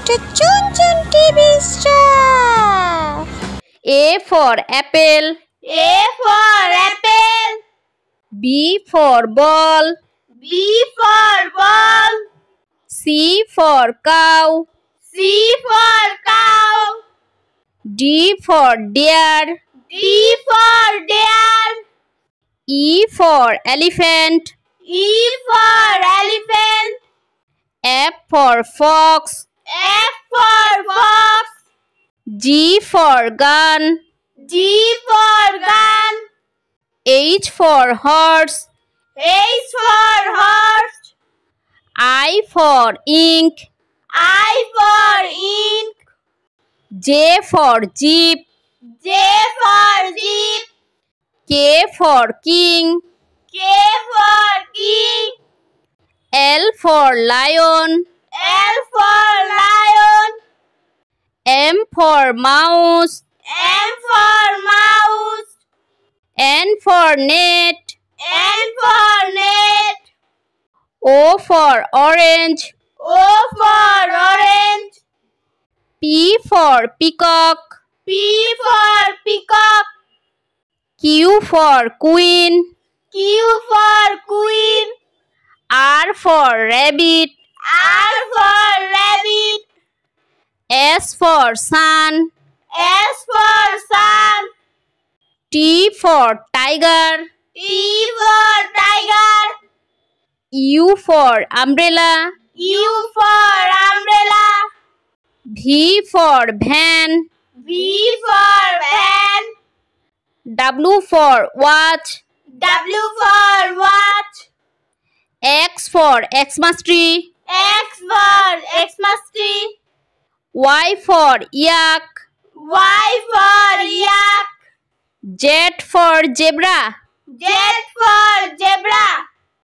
to Chun Chun TV Stuff. A for apple. A for apple. B for ball. B for ball. C for cow. C for cow. D for deer. D for deer. E for elephant. E for elephant. F for fox. F for fox. G for gun. G for gun. H for horse. H for horse. I for ink. I for ink. J for jeep. J for jeep. K for king. K for king. L for lion. L for lion. M for mouse. M for mouse. N for net. N for net. O for orange. O for orange. P for peacock. P for peacock. Q for queen. Q for queen. R for rabbit. R for rabbit. S for sun. S for sun. T for tiger. T for tiger. U for umbrella. U for umbrella. V for van. V for van. W for watch. W for watch. X for Xmas tree. X for Xmas tree. Y for yak. Y for yak. Z for zebra. Z for zebra.